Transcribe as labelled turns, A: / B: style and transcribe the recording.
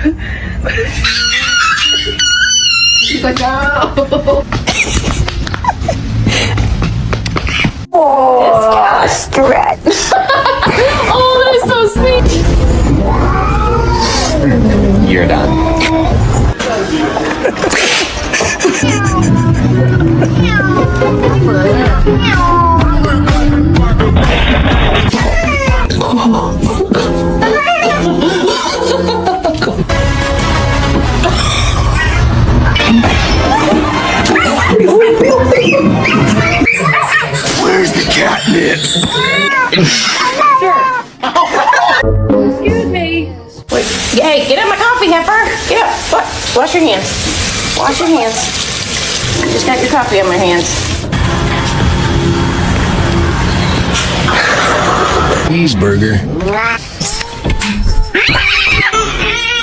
A: Good job.
B: Oh, stretch.
A: Oh, that's so sweet.
C: You're done. Where's the catnip?
A: Excuse me.
B: Wait, hey, get up my coffee, heifer. Get up. Wash your hands. Wash your hands. I just got your coffee on my hands.
C: Cheeseburger.